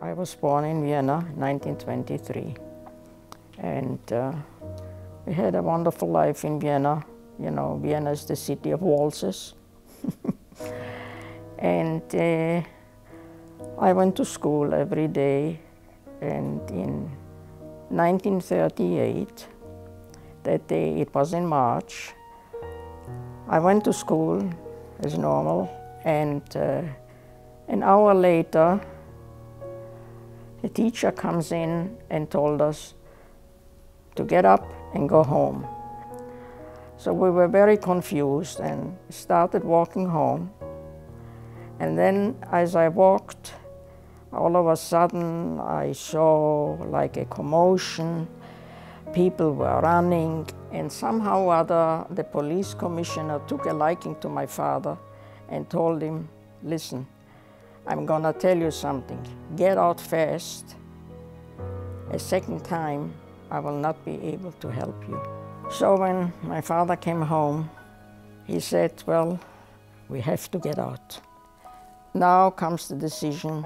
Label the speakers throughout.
Speaker 1: I was born in Vienna in 1923, and we had a wonderful life in Vienna. You know, Vienna is the city of waltzes. And I went to school every day, and in 1938, that day, it was in March, I went to school as normal, and an hour later, the teacher comes in and told us to get up and go home. So we were very confused and started walking home. And then as I walked, all of a sudden I saw like a commotion. People were running, and somehow or other the police commissioner took a liking to my father and told him, listen, I'm gonna tell you something. Get out fast. A second time, I will not be able to help you. So when my father came home, he said, well, we have to get out. Now comes the decision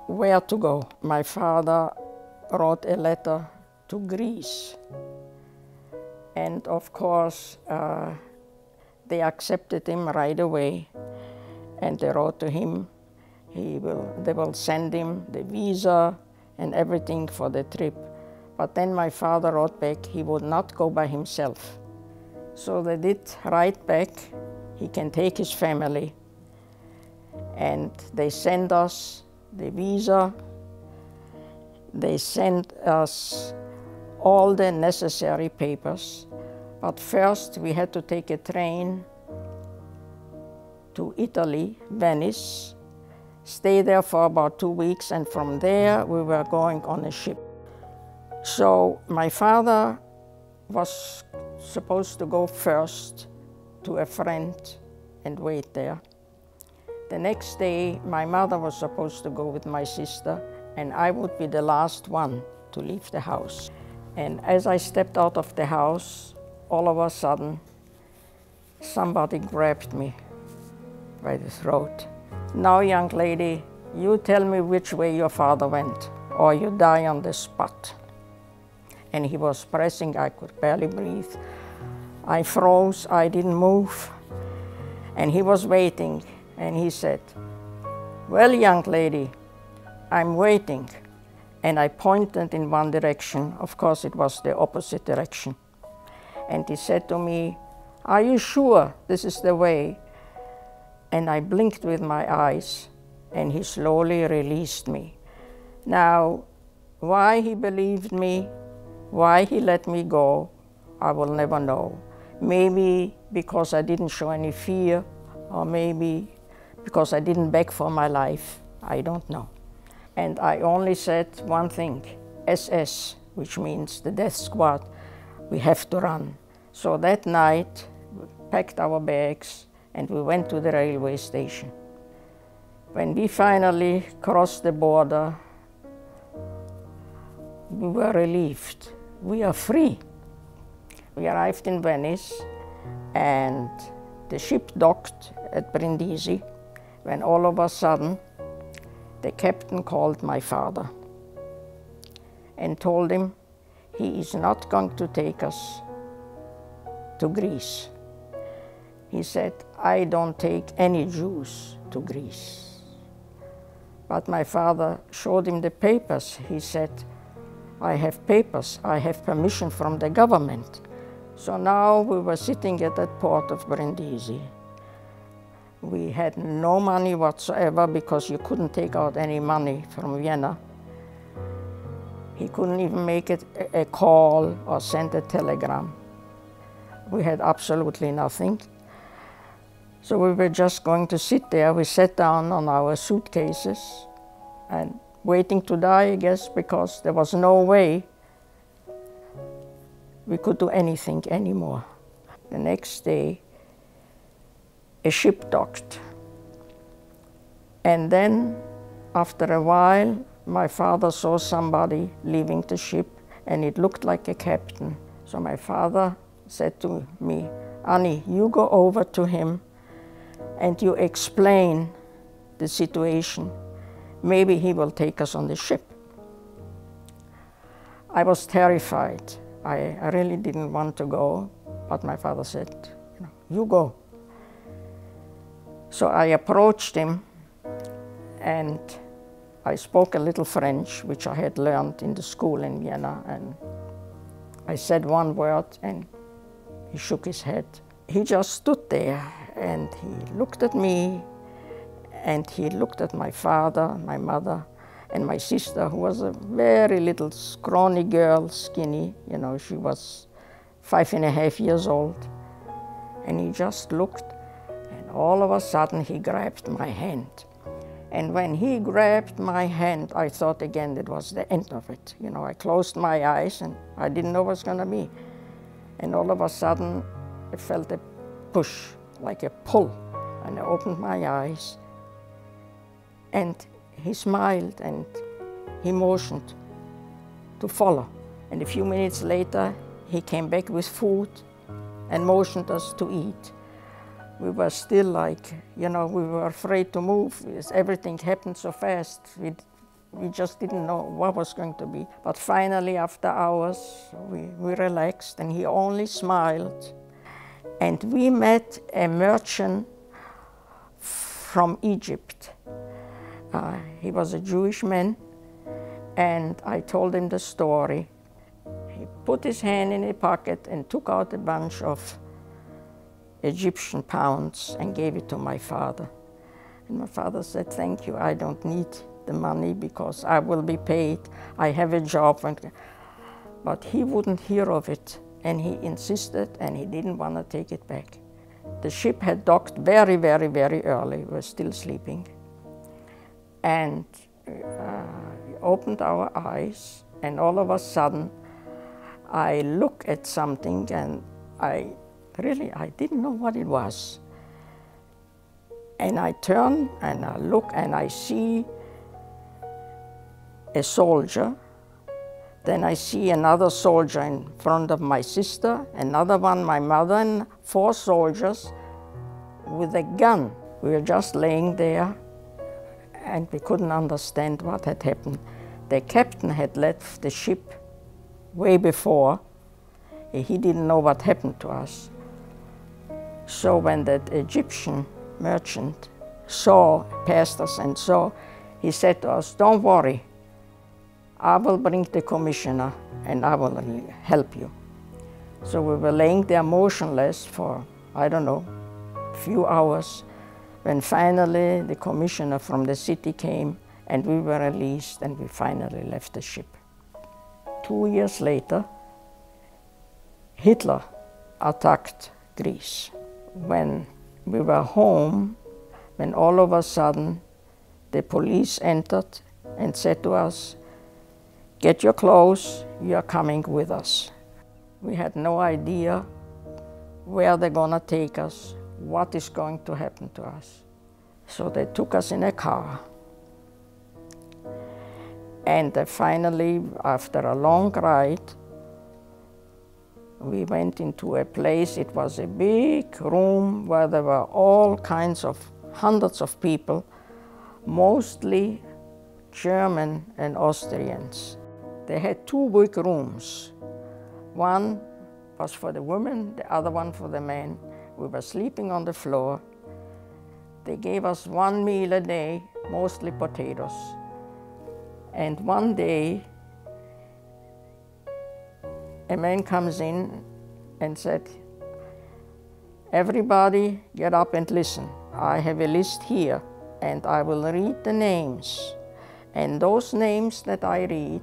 Speaker 1: where to go. My father wrote a letter to Greece. And of course, they accepted him right away. And they wrote to him, they will send him the visa and everything for the trip. But then my father wrote back he would not go by himself. So they did write back, he can take his family. And they sent us the visa. They sent us all the necessary papers. But first we had to take a train to Italy, Venice, stay there for about 2 weeks, and from there we were going on a ship. So my father was supposed to go first to a friend and wait there. The next day my mother was supposed to go with my sister, and I would be the last one to leave the house. And as I stepped out of the house, all of a sudden somebody grabbed me by the throat. Now, young lady, you tell me which way your father went, or you die on the spot. And he was pressing, I could barely breathe. I froze, I didn't move. And he was waiting, and he said, well, young lady, I'm waiting. And I pointed in one direction. Of course, it was the opposite direction. And he said to me, are you sure this is the way? And I blinked with my eyes, and he slowly released me. Now, why he believed me, why he let me go, I will never know. Maybe because I didn't show any fear, or maybe because I didn't beg for my life. I don't know. And I only said one thing, SS, which means the death squad, we have to run. So that night, we packed our bags, and we went to the railway station. When we finally crossed the border, we were relieved. We are free. We arrived in Venice, and the ship docked at Brindisi, when all of a sudden, the captain called my father and told him he is not going to take us to Greece. He said, I don't take any Jews to Greece. But my father showed him the papers. He said, I have papers, I have permission from the government. So now we were sitting at that port of Brindisi. We had no money whatsoever because you couldn't take out any money from Vienna. He couldn't even make it a call or send a telegram. We had absolutely nothing. So we were just going to sit there. We sat down on our suitcases and waiting to die, I guess, because there was no way we could do anything anymore. The next day, a ship docked. And then, after a while, my father saw somebody leaving the ship, and it looked like a captain. So my father said to me, Annie, you go over to him and you explain the situation. maybe he will take us on the ship. I was terrified. I really didn't want to go, but my father said, you go. So I approached him, and I spoke a little French, which I had learned in the school in Vienna, and I said one word, and he shook his head. He just stood there, and he looked at me, and he looked at my father, my mother, and my sister, who was a very little scrawny girl, skinny. She was 5.5 years old. And he just looked, and all of a sudden he grabbed my hand. And when he grabbed my hand, I thought again that was the end of it. I closed my eyes, and I didn't know what was going to be. And all of a sudden, I felt a push, like a pull. And I opened my eyes, and he smiled, and he motioned to follow. And a few minutes later, he came back with food and motioned us to eat. We were still like, we were afraid to move. Everything happened so fast. We just didn't know what was going to be. But finally, after hours, we relaxed, and he only smiled. And we met a merchant from Egypt. He was a Jewish man, and I told him the story. He put his hand in his pocket and took out a bunch of Egyptian pounds and gave it to my father. And my father said, thank you, I don't need the money because I will be paid. I have a job. But he wouldn't hear of it, and he insisted, and he didn't want to take it back. The ship had docked very, very, very early. We were still sleeping. And we opened our eyes, and all of a sudden, I looked at something, and I didn't know what it was. And I turn, and I look, and I see a soldier. Then I see another soldier in front of my sister, another one, my mother, and 4 soldiers with a gun. We were just laying there, and we couldn't understand what had happened. The captain had left the ship way before. He didn't know what happened to us. So when that Egyptian merchant passed us and saw, he said to us, don't worry, I will bring the commissioner and I will help you. So we were laying there motionless for, I don't know, a few hours, when finally the commissioner from the city came, and we were released, and we finally left the ship. 2 years later, Hitler attacked Greece. When we were home, when all of a sudden the police entered and said to us, get your clothes, you are coming with us. We had no idea where they're gonna take us, what is going to happen to us. So they took us in a car. And finally, after a long ride, we went into a place. It was a big room where there were all kinds of hundreds of people, mostly German and Austrians. They had 2 big rooms. One was for the women, the other one for the men. We were sleeping on the floor. They gave us 1 meal a day, mostly potatoes. And one day, a man comes in and said, everybody get up and listen. I have a list here, and I will read the names. And those names that I read,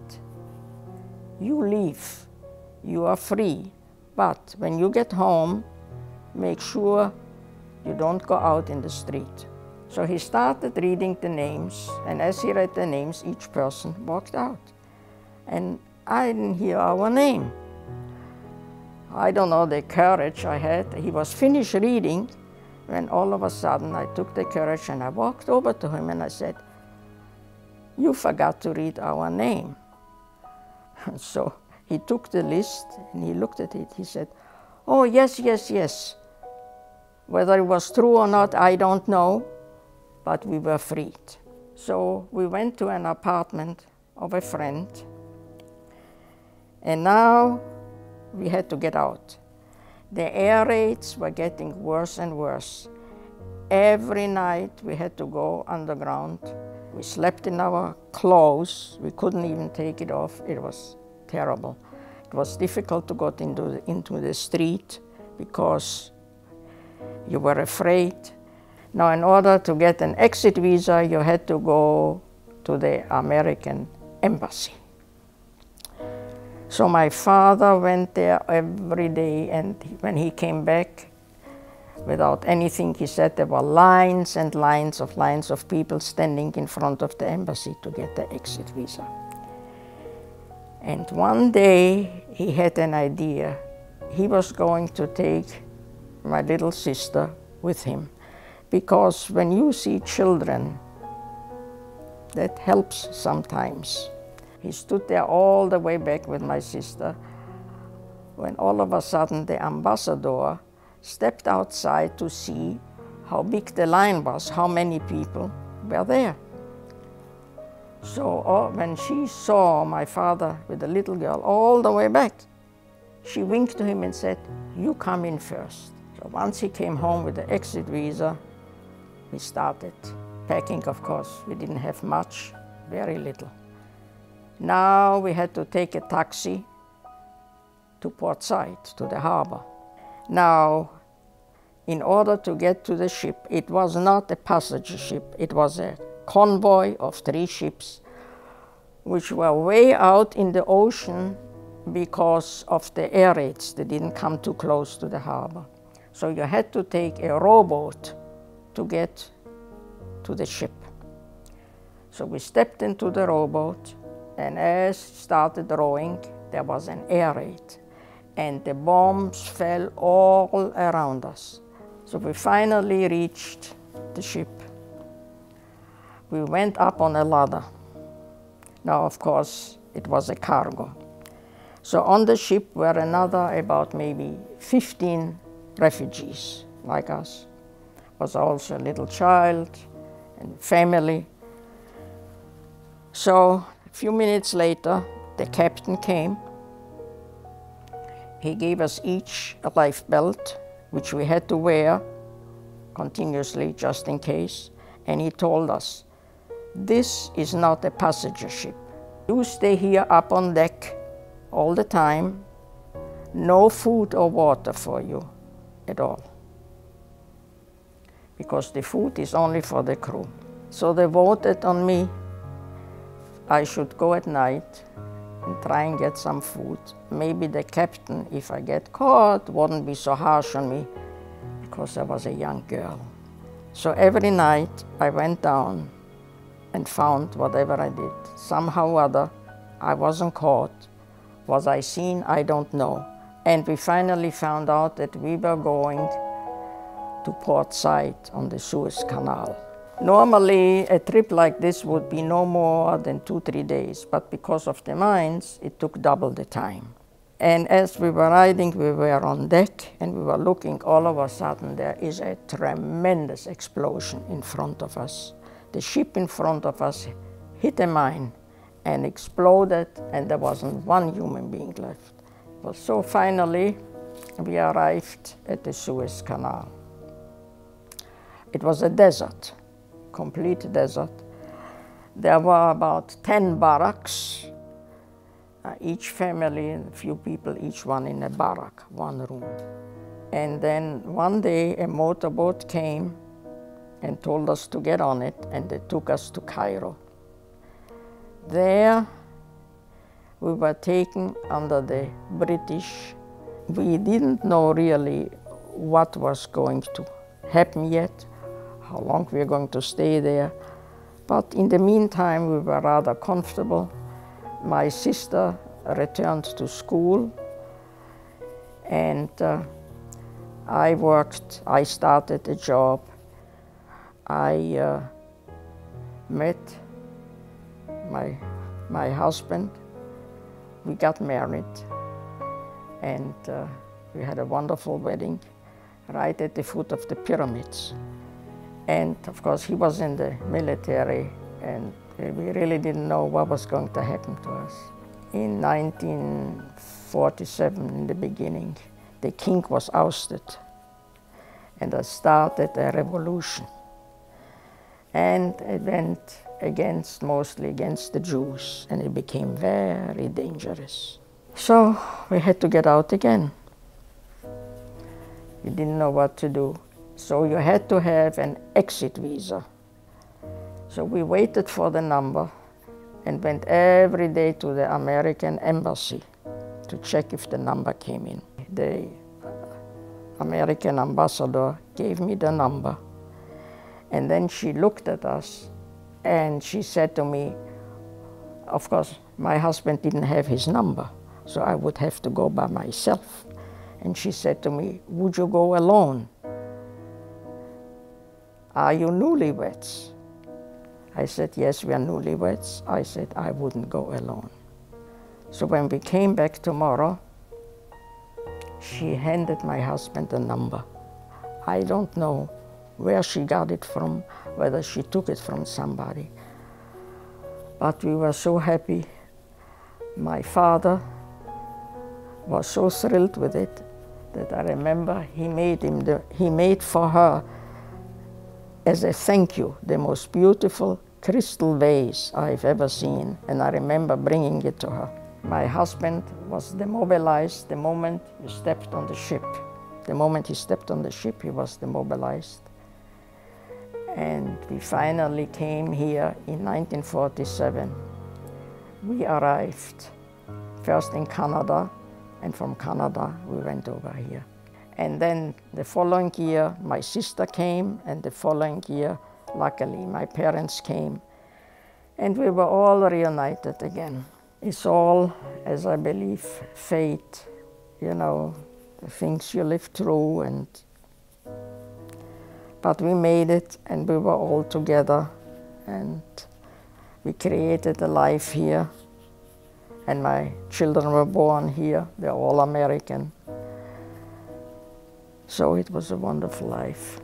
Speaker 1: you leave. You are free. But when you get home, make sure you don't go out in the street. So he started reading the names, and as he read the names, each person walked out. And I didn't hear our name. I don't know the courage I had. He was finished reading, when all of a sudden I took the courage and I walked over to him and I said, you forgot to read our name. So he took the list and he looked at it. He said, oh, yes, yes, yes. Whether it was true or not, I don't know, but we were freed. So we went to an apartment of a friend, and now we had to get out. The air raids were getting worse and worse. Every night we had to go underground. We slept in our clothes. We couldn't even take it off. It was terrible. It was difficult to go into the street because you were afraid. Now, in order to get an exit visa, you had to go to the American embassy. So my father went there every day, and when he came back, without anything, he said there were lines and lines of people standing in front of the embassy to get the exit visa. And one day he had an idea. He was going to take my little sister with him, because when you see children, that helps sometimes. He stood there all the way back with my sister, when all of a sudden the ambassador stepped outside to see how big the line was, how many people were there. So when she saw my father with the little girl all the way back, she winked to him and said, "You come in first." So once he came home with the exit visa, we started packing, of course. We didn't have much, very little. Now we had to take a taxi to Port Said, to the harbor. Now, in order to get to the ship, it was not a passenger ship, it was a convoy of 3 ships, which were way out in the ocean because of the air raids. They didn't come too close to the harbor. So you had to take a rowboat to get to the ship. So we stepped into the rowboat, and as started rowing, there was an air raid, and the bombs fell all around us. So we finally reached the ship. We went up on a ladder. Now, of course, it was a cargo. So on the ship were another about maybe 15 refugees like us. Was also a little child and family. So a few minutes later, the captain came. He gave us each a life belt, which we had to wear continuously just in case. And he told us, "This is not a passenger ship. You stay here up on deck all the time. No food or water for you at all, because the food is only for the crew." So they voted on me. I should go at night and try and get some food. Maybe the captain, if I get caught, wouldn't be so harsh on me, because I was a young girl. So every night I went down and found whatever I did. Somehow or other, I wasn't caught. Was I seen? I don't know. And we finally found out that we were going to Port Said on the Suez Canal. Normally, a trip like this would be no more than 2-3 days, but because of the mines, it took double the time. And as we were riding, we were on deck, and we were looking. All of a sudden, there is a tremendous explosion in front of us. The ship in front of us hit a mine and exploded, and there wasn't one human being left. Well, so finally, we arrived at the Suez Canal. It was a desert, complete desert. There were about 10 barracks, each family, a few people, each one in a barrack, one room. And then one day a motorboat came and told us to get on it, and they took us to Cairo. There we were taken under the British. We didn't know really what was going to happen yet, how long we were going to stay there. But in the meantime, we were rather comfortable. My sister returned to school, and I started a job. I met my husband. We got married, and we had a wonderful wedding right at the foot of the pyramids. And of course, he was in the military. and we really didn't know what was going to happen to us. In 1947, in the beginning, the king was ousted, and it started a revolution. And it went mostly against the Jews, and it became very dangerous. So we had to get out again. We didn't know what to do. So you had to have an exit visa. So we waited for the number and went every day to the American embassy to check if the number came in. The American ambassador gave me the number, and then she looked at us and she said to me, of course, my husband didn't have his number, so I would have to go by myself. And she said to me, would you go alone? Are you newlyweds? I said, yes, we are newlyweds. I said, I wouldn't go alone. So when we came back tomorrow, she handed my husband a number. I don't know where she got it from, whether she took it from somebody. But we were so happy. My father was so thrilled with it that I remember he made for her, as a thank you, the most beautiful crystal vase I've ever seen, and I remember bringing it to her. My husband was demobilized the moment he stepped on the ship. The moment he stepped on the ship, he was demobilized. And we finally came here in 1947. We arrived first in Canada, and from Canada we went over here. And then the following year, my sister came, and the following year, luckily, my parents came. And we were all reunited again. It's all, as I believe, fate, you know, the things you live through. But we made it, and we were all together, and we created a life here. And my children were born here. They're all American. So it was a wonderful life.